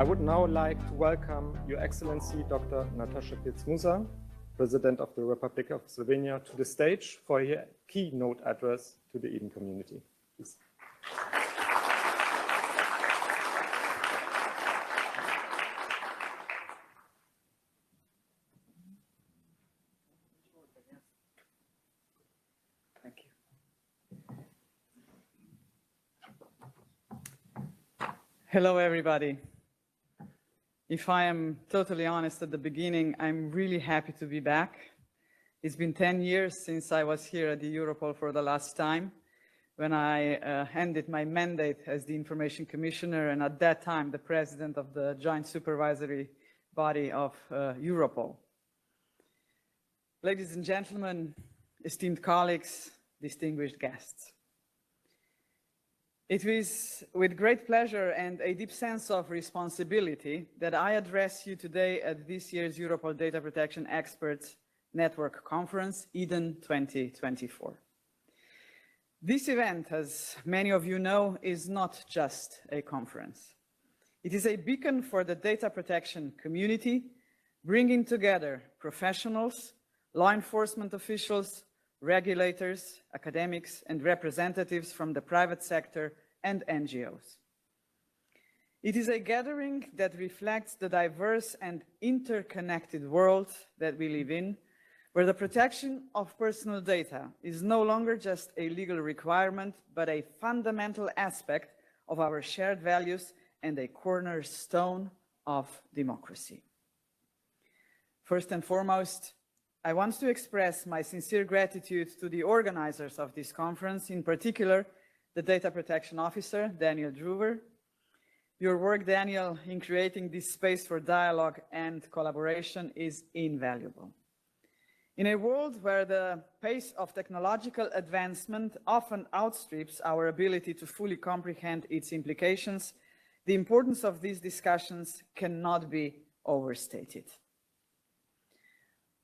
I would now like to welcome Your Excellency Dr. Nataša Pirc Musar, President of the Republic of Slovenia, to the stage for her keynote address to the Eden community. Please. Thank you. Hello, everybody. If I am totally honest at the beginning, I'm really happy to be back. It's been 10 years since I was here at the Europol for the last time, when I handed my mandate as the Information Commissioner, and at that time, the President of the Joint Supervisory Body of Europol. Ladies and gentlemen, esteemed colleagues, distinguished guests. It is with great pleasure and a deep sense of responsibility that I address you today at this year's Europol Data Protection Experts Network Conference, Eden 2024. This event, as many of you know, is not just a conference. It is a beacon for the data protection community, bringing together professionals, law enforcement officials, regulators, academics, and representatives from the private sector and NGOs. It is a gathering that reflects the diverse and interconnected world that we live in, where the protection of personal data is no longer just a legal requirement, but a fundamental aspect of our shared values and a cornerstone of democracy. First and foremost, I want to express my sincere gratitude to the organizers of this conference, in particular, the Data Protection Officer, Daniel Druver. Your work, Daniel, in creating this space for dialogue and collaboration is invaluable. In a world where the pace of technological advancement often outstrips our ability to fully comprehend its implications, the importance of these discussions cannot be overstated.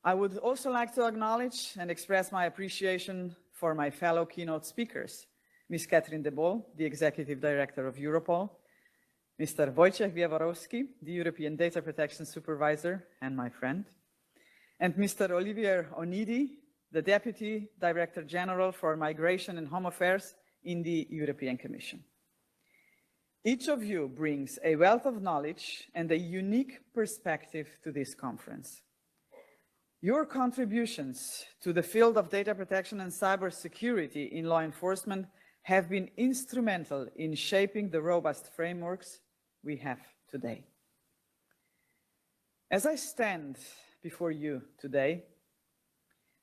I would also like to acknowledge and express my appreciation for my fellow keynote speakers, Ms. Catherine de Boll, the Executive Director of Europol, Mr. Wojciech Wieworowski, the European Data Protection Supervisor and my friend, and Mr. Olivier Onidi, the Deputy Director General for Migration and Home Affairs in the European Commission. Each of you brings a wealth of knowledge and a unique perspective to this conference. Your contributions to the field of data protection and cybersecurity in law enforcement have been instrumental in shaping the robust frameworks we have today. As I stand before you today,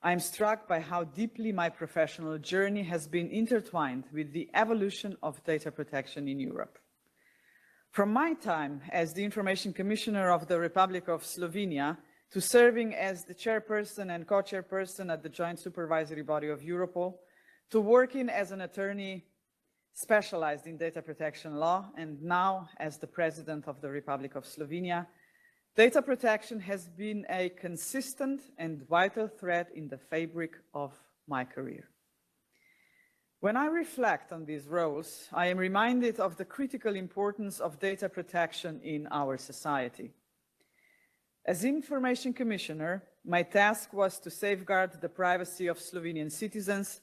I am struck by how deeply my professional journey has been intertwined with the evolution of data protection in Europe. From my time as the Information Commissioner of the Republic of Slovenia to serving as the chairperson and co-chairperson at the Joint Supervisory Body of Europol, to working as an attorney specialized in data protection law, and now as the President of the Republic of Slovenia, data protection has been a consistent and vital thread in the fabric of my career. When I reflect on these roles, I am reminded of the critical importance of data protection in our society. As Information Commissioner, my task was to safeguard the privacy of Slovenian citizens,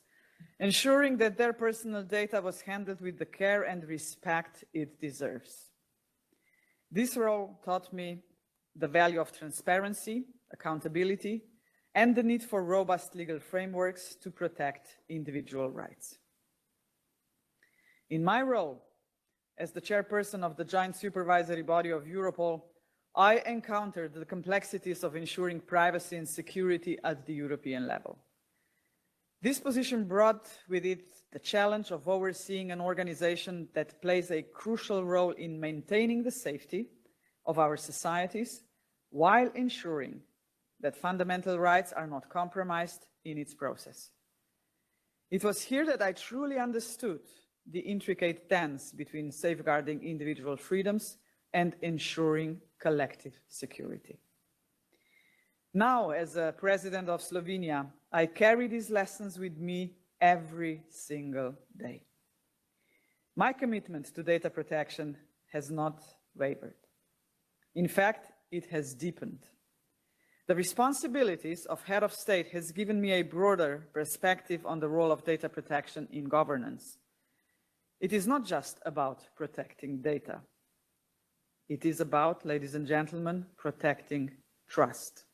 ensuring that their personal data was handled with the care and respect it deserves. This role taught me the value of transparency, accountability, and the need for robust legal frameworks to protect individual rights. In my role as the chairperson of the Joint Supervisory Body of Europol, I encountered the complexities of ensuring privacy and security at the European level. This position brought with it the challenge of overseeing an organization that plays a crucial role in maintaining the safety of our societies while ensuring that fundamental rights are not compromised in its process. It was here that I truly understood the intricate dance between safeguarding individual freedoms and ensuring collective security. Now, as a President of Slovenia, I carry these lessons with me every single day. My commitment to data protection has not wavered. In fact, it has deepened. The responsibilities of head of state has given me a broader perspective on the role of data protection in governance. It is not just about protecting data. It is about, ladies and gentlemen, protecting trust.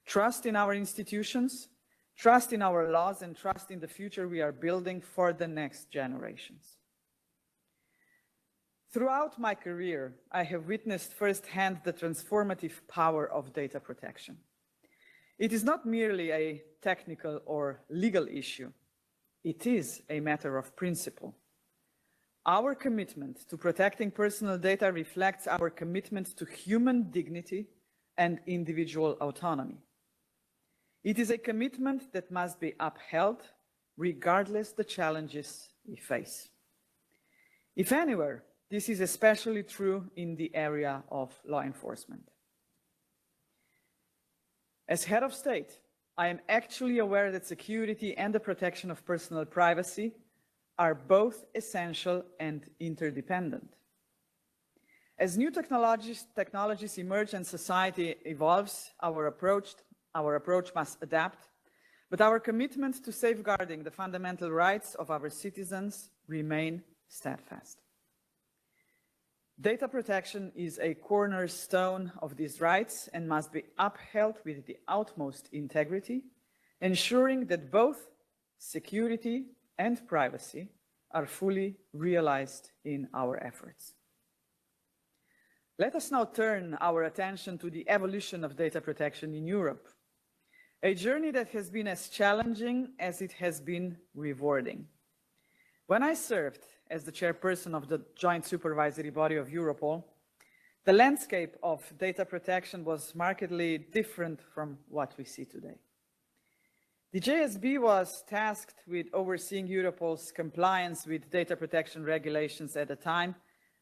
Trust in our institutions, trust in our laws, and trust in the future we are building for the next generations. Throughout my career, I have witnessed firsthand the transformative power of data protection. It is not merely a technical or legal issue. It is a matter of principle. Our commitment to protecting personal data reflects our commitment to human dignity and individual autonomy. It is a commitment that must be upheld regardless the challenges we face. If anywhere, this is especially true in the area of law enforcement. As head of state, I am actually aware that security and the protection of personal privacy are both essential and interdependent. As new technologies emerge and society evolves, our approach must adapt, but our commitment to safeguarding the fundamental rights of our citizens remain steadfast. Data protection is a cornerstone of these rights and must be upheld with the utmost integrity, ensuring that both security and privacy are fully realized in our efforts. Let us now turn our attention to the evolution of data protection in Europe, a journey that has been as challenging as it has been rewarding. When I served as the chairperson of the joint supervisory body of Europol, the landscape of data protection was markedly different from what we see today. The JSB was tasked with overseeing Europol's compliance with data protection regulations at a time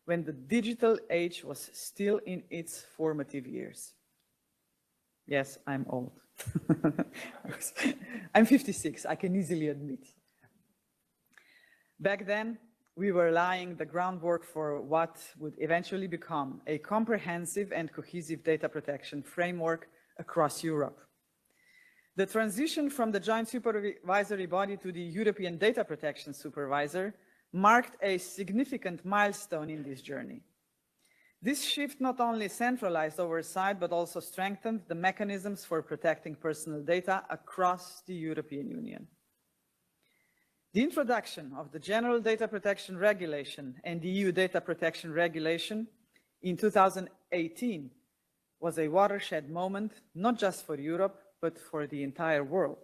when the digital age was still in its formative years. Yes, I'm old. I'm 56, I can easily admit. Back then, we were laying the groundwork for what would eventually become a comprehensive and cohesive data protection framework across Europe. The transition from the joint supervisory body to the European Data Protection Supervisor marked a significant milestone in this journey. This shift not only centralized oversight, but also strengthened the mechanisms for protecting personal data across the European Union. The introduction of the General Data Protection Regulation and the EU Data Protection Regulation in 2018 was a watershed moment, not just for Europe, but for the entire world.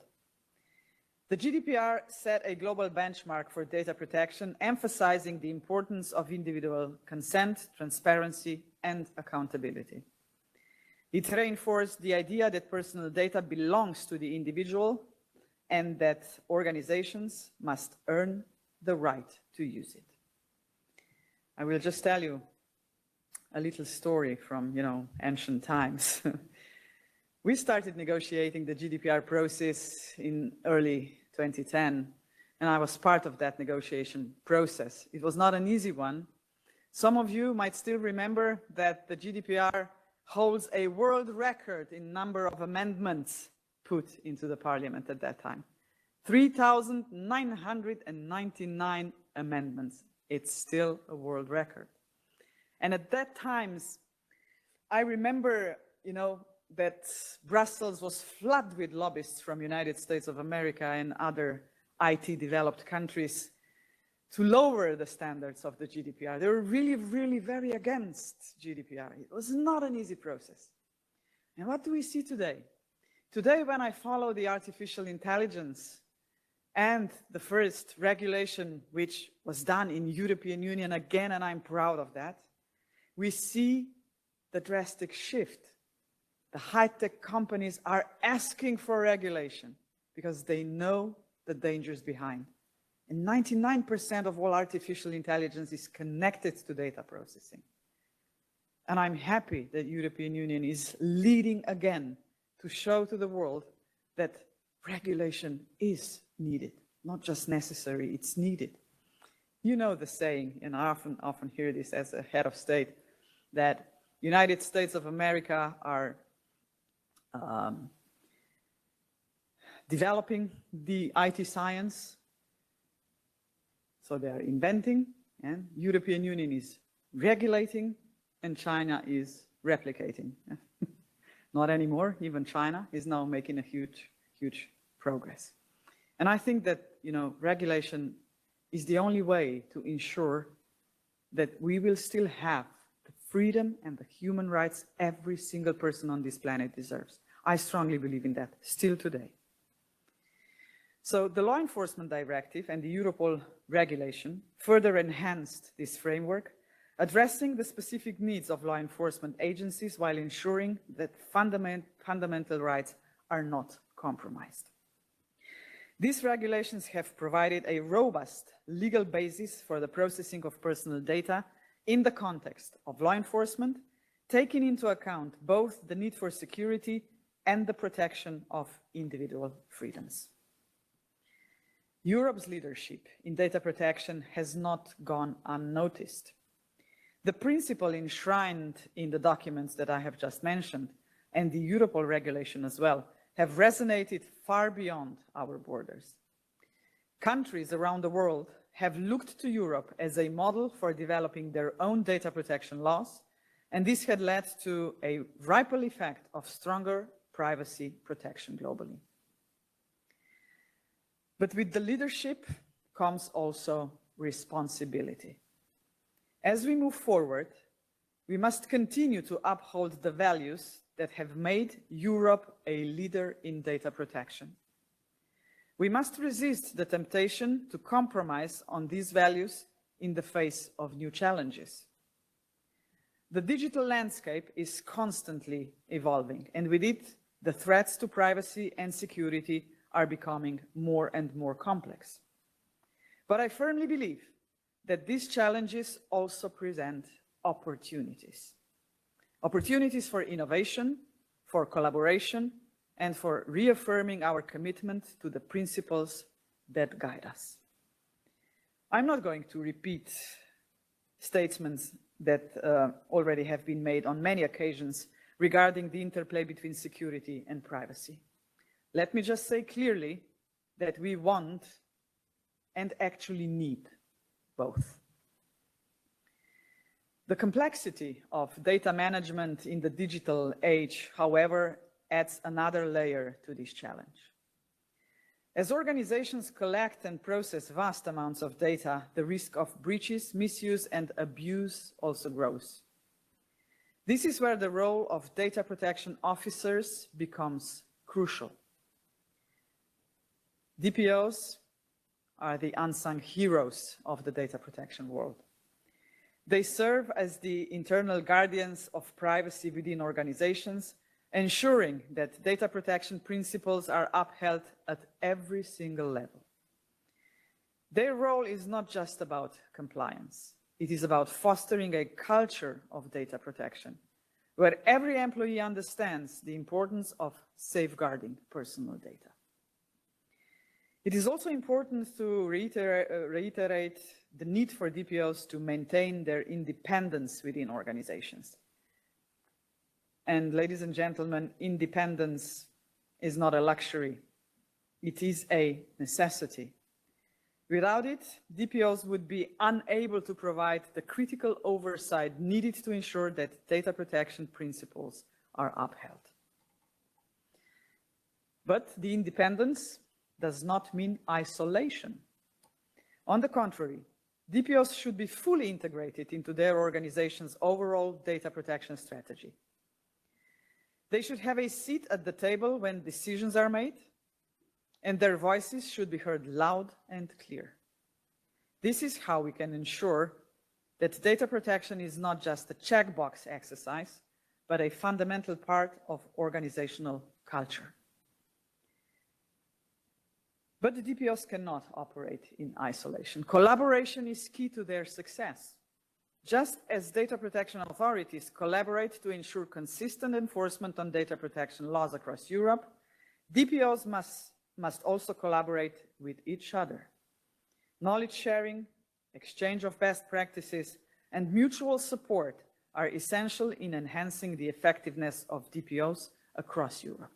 The GDPR set a global benchmark for data protection, emphasizing the importance of individual consent, transparency, and accountability. It reinforced the idea that personal data belongs to the individual and that organizations must earn the right to use it. I will just tell you a little story from, ancient times. We started negotiating the GDPR process in early 2010, and I was part of that negotiation process. It was not an easy one. Some of you might still remember that the GDPR holds a world record in number of amendments put into the parliament at that time. 3,999 amendments. It's still a world record. And at that time, I remember, that Brussels was flooded with lobbyists from United States of America and other IT developed countries to lower the standards of the GDPR. They were really, really very against GDPR. It was not an easy process. And what do we see today? Today, when I follow the artificial intelligence and the first regulation, which was done in European Union again, and I'm proud of that, we see the drastic shift. The high-tech companies are asking for regulation because they know the dangers behind. And 99% of all artificial intelligence is connected to data processing. And I'm happy that European Union is leading again to show to the world that regulation is needed, not just necessary, it's needed. You know the saying, and I often hear this as a head of state, that United States of America are developing the IT science, so they are inventing, and European Union is regulating, and China is replicating. Not anymore, even China is now making a huge progress. And I think that, regulation is the only way to ensure that we will still have the freedom and the human rights every single person on this planet deserves. I strongly believe in that, still today. So the Law Enforcement Directive and the Europol regulation further enhanced this framework, addressing the specific needs of law enforcement agencies while ensuring that fundamental rights are not compromised. These regulations have provided a robust legal basis for the processing of personal data in the context of law enforcement, taking into account both the need for security and the protection of individual freedoms. Europe's leadership in data protection has not gone unnoticed. The principle enshrined in the documents that I have just mentioned, and the Europol regulation as well, have resonated far beyond our borders. Countries around the world have looked to Europe as a model for developing their own data protection laws, and this had led to a ripple effect of stronger privacy protection globally. But with the leadership comes also responsibility. As we move forward, we must continue to uphold the values that have made Europe a leader in data protection. We must resist the temptation to compromise on these values in the face of new challenges. The digital landscape is constantly evolving, and with it, the threats to privacy and security are becoming more and more complex. But I firmly believe that these challenges also present opportunities. Opportunities for innovation, for collaboration, and for reaffirming our commitment to the principles that guide us. I'm not going to repeat statements that already have been made on many occasions regarding the interplay between security and privacy. Let me just say clearly that we want and actually need both. The complexity of data management in the digital age, however, adds another layer to this challenge. As organizations collect and process vast amounts of data, the risk of breaches, misuse, and abuse also grows. This is where the role of data protection officers becomes crucial. DPOs are the unsung heroes of the data protection world. They serve as the internal guardians of privacy within organizations, ensuring that data protection principles are upheld at every single level. Their role is not just about compliance. It is about fostering a culture of data protection, where every employee understands the importance of safeguarding personal data. It is also important to reiterate the need for DPOs to maintain their independence within organizations. And ladies and gentlemen, independence is not a luxury. It is a necessity. Without it, DPOs would be unable to provide the critical oversight needed to ensure that data protection principles are upheld. But the independence does not mean isolation. On the contrary, DPOs should be fully integrated into their organization's overall data protection strategy. They should have a seat at the table when decisions are made, and their voices should be heard loud and clear. This is how we can ensure that data protection is not just a checkbox exercise, but a fundamental part of organizational culture. But the DPOs cannot operate in isolation. Collaboration is key to their success. Just as data protection authorities collaborate to ensure consistent enforcement on data protection laws across Europe, DPOs must also collaborate with each other. Knowledge sharing, exchange of best practices, and mutual support are essential in enhancing the effectiveness of DPOs across Europe.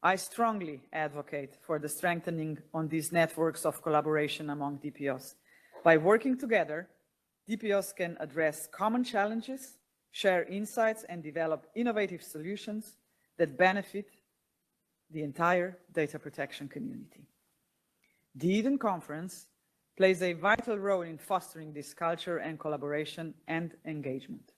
I strongly advocate for the strengthening on these networks of collaboration among DPOs. By working together, DPOs can address common challenges, share insights, and develop innovative solutions that benefit the entire data protection community. The Eden Conference plays a vital role in fostering this culture and collaboration and engagement.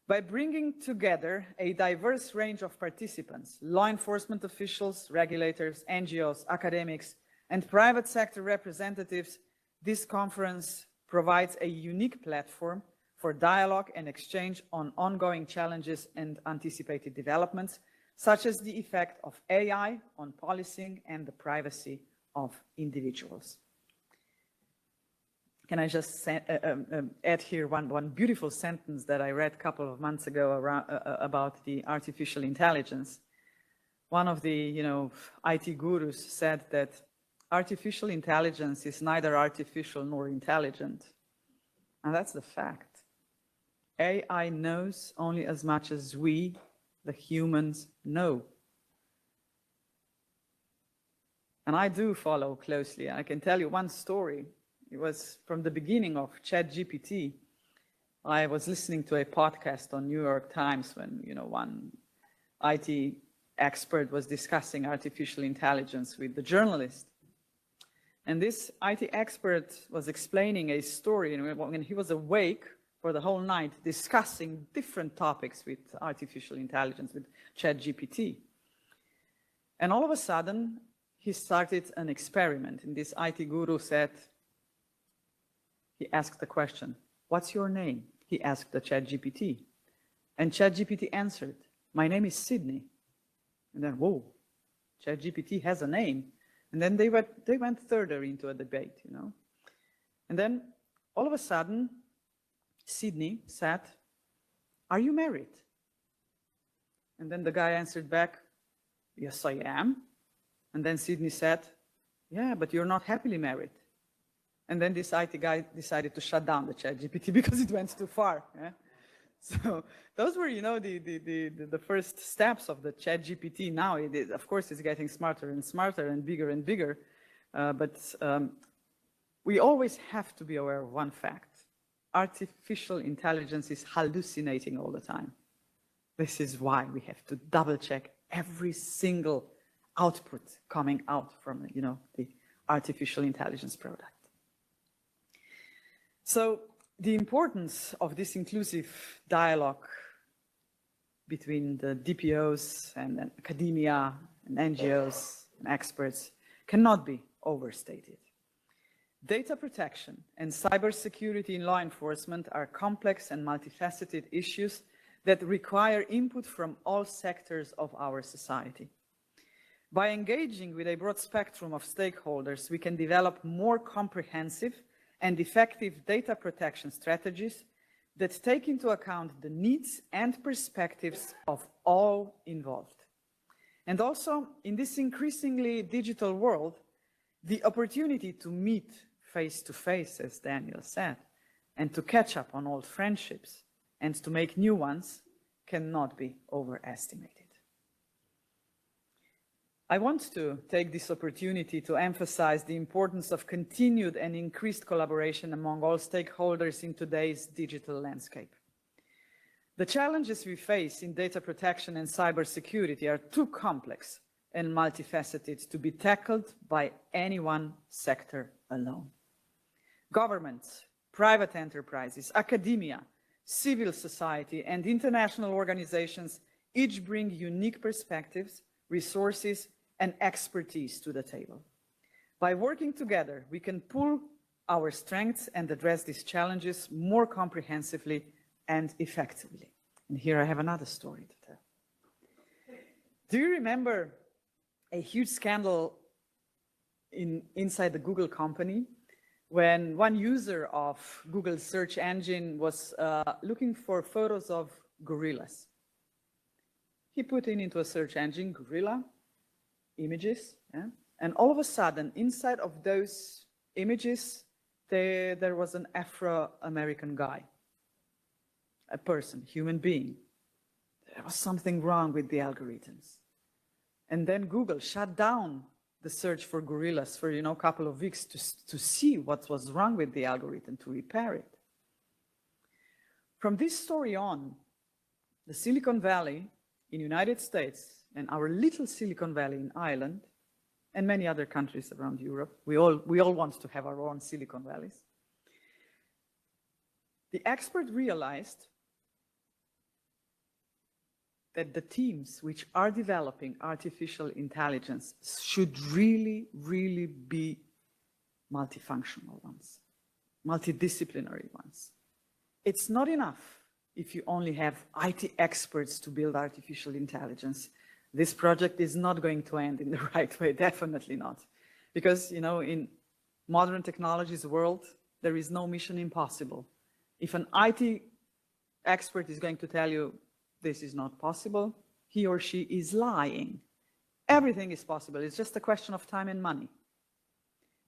By bringing together a diverse range of participants, law enforcement officials, regulators, NGOs, academics, and private sector representatives, this conference provides a unique platform for dialogue and exchange on ongoing challenges and anticipated developments, such as the effect of AI on policing and the privacy of individuals. Can I just add here one beautiful sentence that I read a couple of months ago about the artificial intelligence. One of the IT gurus said that artificial intelligence is neither artificial nor intelligent. And that's the fact. AI knows only as much as we, the humans, know. And I do follow closely. I can tell you one story. It was from the beginning of ChatGPT. I was listening to a podcast on New York Times when, one IT expert was discussing artificial intelligence with the journalist. And this IT expert was explaining a story when he was awake for the whole night discussing different topics with artificial intelligence, with ChatGPT. And all of a sudden, he started an experiment. And this IT guru said, he asked the question, "What's your name?" He asked the ChatGPT. And ChatGPT answered, "My name is Sydney." And then, whoa, ChatGPT has a name. And then they went further into a debate, And then all of a sudden, Sydney said, "Are you married?" And then the guy answered back, "Yes, I am." And then Sydney said, "Yeah, but you're not happily married." And then this IT guy decided to shut down the ChatGPT because it went too far. Yeah? So those were, the first steps of the ChatGPT. Now, of course, it's getting smarter and smarter and bigger. But we always have to be aware of one fact. Artificial intelligence is hallucinating all the time. This is why we have to double check every single output coming out from, the artificial intelligence product. So the importance of this inclusive dialogue between the DPOs and academia and NGOs and experts cannot be overstated. Data protection and cybersecurity in law enforcement are complex and multifaceted issues that require input from all sectors of our society. By engaging with a broad spectrum of stakeholders, we can develop more comprehensive and effective data protection strategies that take into account the needs and perspectives of all involved. And also, in this increasingly digital world, the opportunity to meet face-to-face, as Daniel said, and to catch up on old friendships and to make new ones cannot be overestimated. I want to take this opportunity to emphasize the importance of continued and increased collaboration among all stakeholders in today's digital landscape. The challenges we face in data protection and cybersecurity are too complex and multifaceted to be tackled by any one sector alone. Governments, private enterprises, academia, civil society, and international organizations each bring unique perspectives, resources, and expertise to the table. By working together, we can pool our strengths and address these challenges more comprehensively and effectively. And here I have another story to tell. Do you remember a huge scandal inside the Google company when one user of Google's search engine was looking for photos of gorillas? He put into a search engine, gorilla images, yeah? And all of a sudden, inside of those images, there was an Afro-American guy. a person, human being. There was something wrong with the algorithms. And then Google shut down the search for gorillas for, a couple of weeks to see what was wrong with the algorithm, to repair it. From this story on, the Silicon Valley in the United States and our little Silicon Valley in Ireland and many other countries around Europe, we all want to have our own Silicon Valleys. The expert realized that the teams which are developing artificial intelligence should really, really be multifunctional ones, multidisciplinary ones. It's not enough if you only have IT experts to build artificial intelligence. This project is not going to end in the right way, definitely not. Because, in modern technologies world, there is no mission impossible. If an IT expert is going to tell you this is not possible, he or she is lying. Everything is possible. It's just a question of time and money.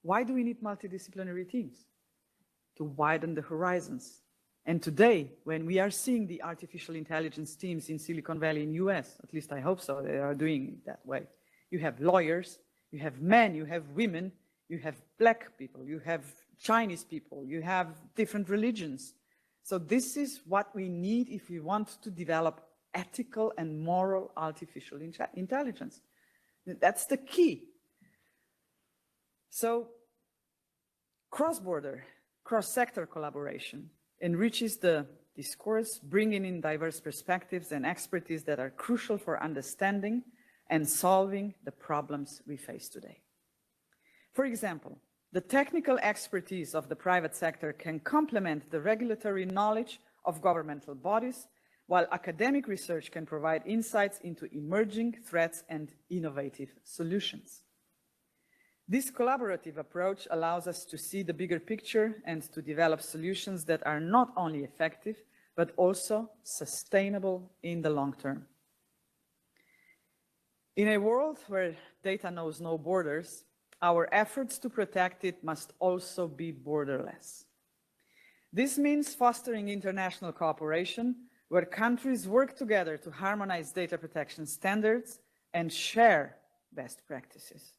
Why do we need multidisciplinary teams? To widen the horizons. And today, when we are seeing the artificial intelligence teams in Silicon Valley in US, at least I hope so, they are doing it that way. You have lawyers, you have men, you have women, you have black people, you have Chinese people, you have different religions. So this is what we need if we want to develop ethical and moral artificial intelligence. That's the key. So cross-border, cross-sector collaboration enriches the discourse, bringing in diverse perspectives and expertise that are crucial for understanding and solving the problems we face today. For example, the technical expertise of the private sector can complement the regulatory knowledge of governmental bodies, while academic research can provide insights into emerging threats and innovative solutions. This collaborative approach allows us to see the bigger picture and to develop solutions that are not only effective, but also sustainable in the long term. In a world where data knows no borders, our efforts to protect it must also be borderless. This means fostering international cooperation where countries work together to harmonize data protection standards and share best practices.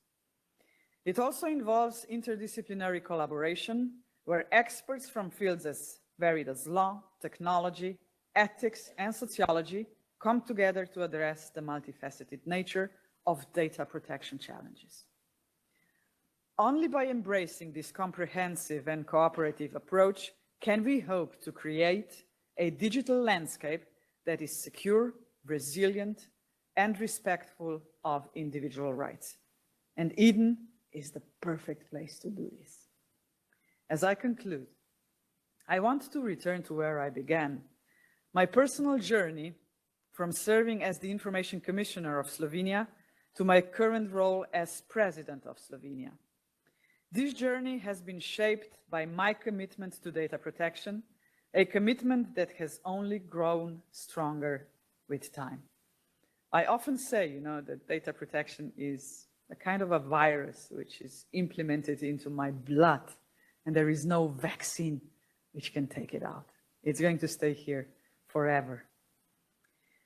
It also involves interdisciplinary collaboration where experts from fields as varied as law, technology, ethics, and sociology come together to address the multifaceted nature of data protection challenges. Only by embracing this comprehensive and cooperative approach can we hope to create a digital landscape that is secure, resilient, and respectful of individual rights. And Eden is the perfect place to do this. As I conclude, I want to return to where I began, my personal journey from serving as the Information Commissioner of Slovenia to my current role as President of Slovenia. This journey has been shaped by my commitment to data protection, a commitment that has only grown stronger with time. I often say, that data protection is a kind of a virus which is implemented into my blood, and there is no vaccine which can take it out. It's going to stay here forever.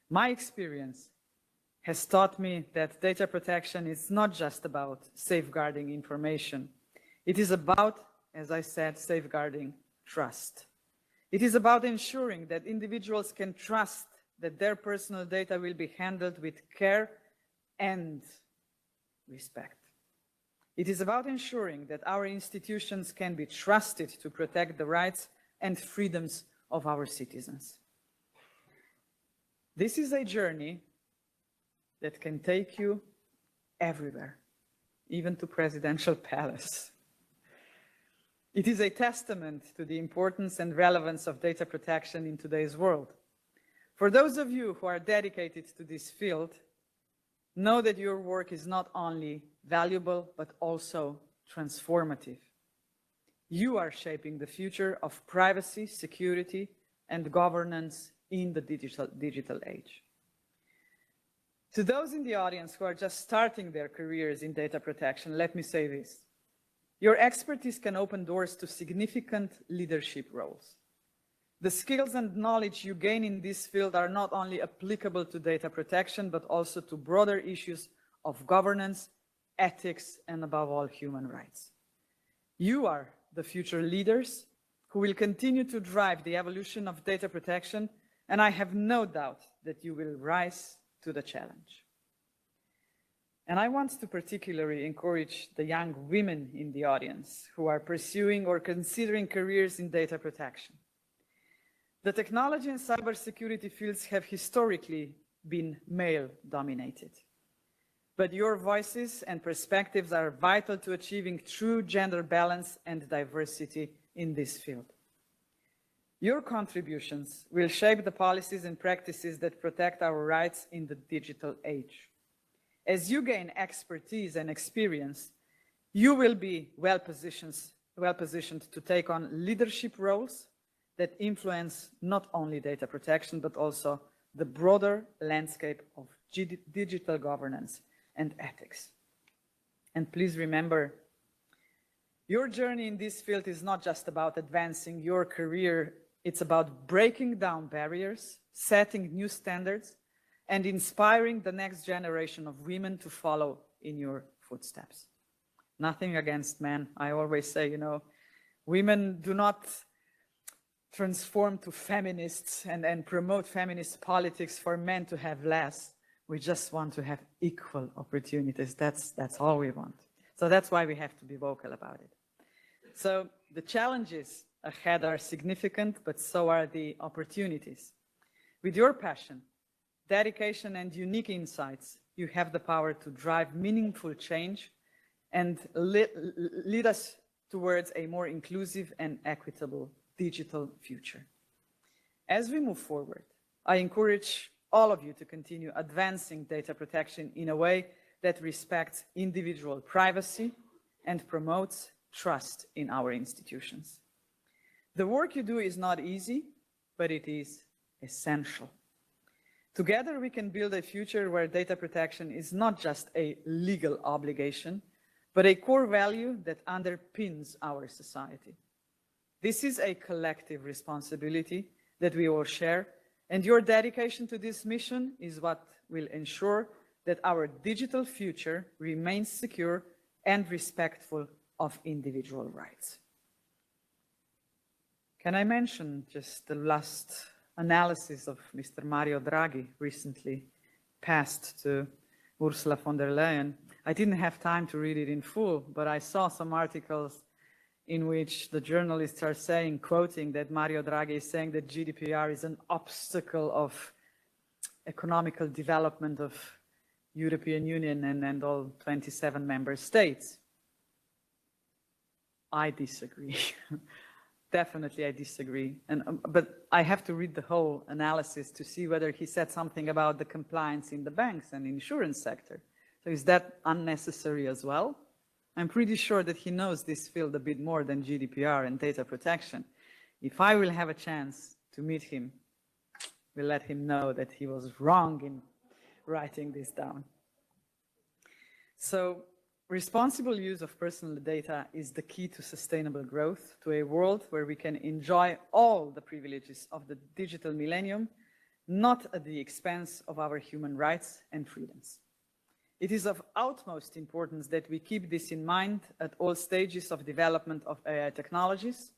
My experience has taught me that data protection is not just about safeguarding information. It is about, as I said, safeguarding trust. It is about ensuring that individuals can trust that their personal data will be handled with care and respect. It is about ensuring that our institutions can be trusted to protect the rights and freedoms of our citizens. This is a journey that can take you everywhere, even to presidential palace. It is a testament to the importance and relevance of data protection in today's world. For those of you who are dedicated to this field, know that your work is not only valuable, but also transformative. You are shaping the future of privacy, security, and governance in the digital age. To those in the audience who are just starting their careers in data protection, let me say this. Your expertise can open doors to significant leadership roles. The skills and knowledge you gain in this field are not only applicable to data protection, but also to broader issues of governance, ethics, and above all, human rights. You are the future leaders who will continue to drive the evolution of data protection, and I have no doubt that you will rise to the challenge. And I want to particularly encourage the young women in the audience who are pursuing or considering careers in data protection. The technology and cybersecurity fields have historically been male-dominated. But your voices and perspectives are vital to achieving true gender balance and diversity in this field. Your contributions will shape the policies and practices that protect our rights in the digital age. As you gain expertise and experience, you will be well-positioned to take on leadership roles that influence not only data protection, but also the broader landscape of digital governance and ethics. And please remember, your journey in this field is not just about advancing your career, it's about breaking down barriers, setting new standards, and inspiring the next generation of women to follow in your footsteps. Nothing against men. I always say, you know, women do not transform to feminists and promote feminist politics for men to have less. We just want to have equal opportunities. That's all we want. So that's why we have to be vocal about it. So the challenges ahead are significant, but so are the opportunities. With your passion, dedication, and unique insights, you have the power to drive meaningful change and lead us towards a more inclusive and equitable digital future. As we move forward, I encourage all of you to continue advancing data protection in a way that respects individual privacy and promotes trust in our institutions. The work you do is not easy, but it is essential. Together, we can build a future where data protection is not just a legal obligation, but a core value that underpins our society. This is a collective responsibility that we all share, and your dedication to this mission is what will ensure that our digital future remains secure and respectful of individual rights. Can I mention just the last analysis of Mr. Mario Draghi recently passed to Ursula von der Leyen? I didn't have time to read it in full, but I saw some articles in which the journalists are saying, quoting, that Mario Draghi is saying that GDPR is an obstacle of economical development of European Union and all 27 member states. I disagree. Definitely I disagree. But I have to read the whole analysis to see whether he said something about the compliance in the banks and insurance sector. So is that unnecessary as well? I'm pretty sure that he knows this field a bit more than GDPR and data protection. If I will have a chance to meet him, we'll let him know that he was wrong in writing this down. So responsible use of personal data is the key to sustainable growth, to a world where we can enjoy all the privileges of the digital millennium, not at the expense of our human rights and freedoms. It is of utmost importance that we keep this in mind at all stages of development of AI technologies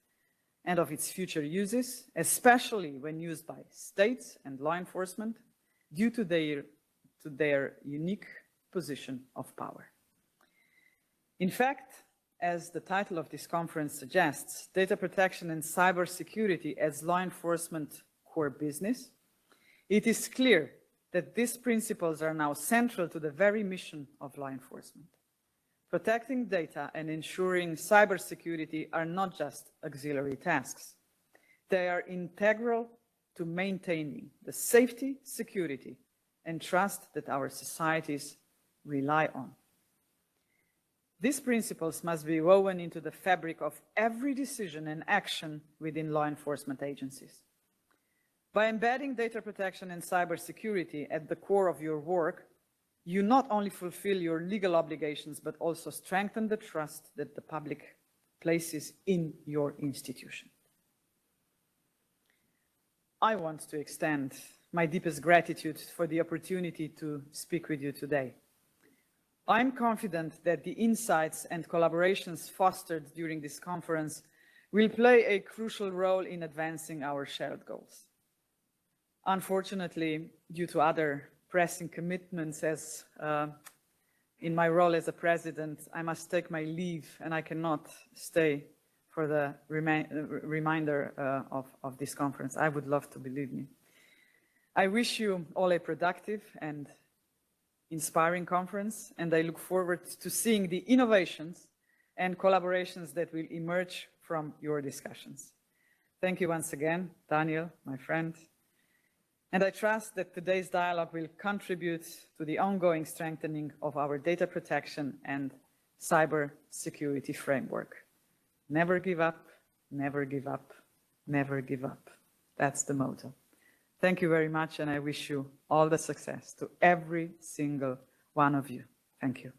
and of its future uses, especially when used by states and law enforcement due to their unique position of power. In fact, as the title of this conference suggests, data protection and cybersecurity as law enforcement core business, it is clear that these principles are now central to the very mission of law enforcement. Protecting data and ensuring cybersecurity are not just auxiliary tasks. They are integral to maintaining the safety, security, and trust that our societies rely on. These principles must be woven into the fabric of every decision and action within law enforcement agencies. By embedding data protection and cybersecurity at the core of your work, you not only fulfill your legal obligations, but also strengthen the trust that the public places in your institution. I want to extend my deepest gratitude for the opportunity to speak with you today. I'm confident that the insights and collaborations fostered during this conference will play a crucial role in advancing our shared goals. Unfortunately, due to other pressing commitments as in my role as a president, I must take my leave and I cannot stay for the remainder of this conference. I would love to, believe me. I wish you all a productive and inspiring conference, and I look forward to seeing the innovations and collaborations that will emerge from your discussions. Thank you once again, Daniel, my friend. And I trust that today's dialogue will contribute to the ongoing strengthening of our data protection and cyber security framework. Never give up, never give up, never give up. That's the motto. Thank you very much, and I wish you all the success to every single one of you. Thank you.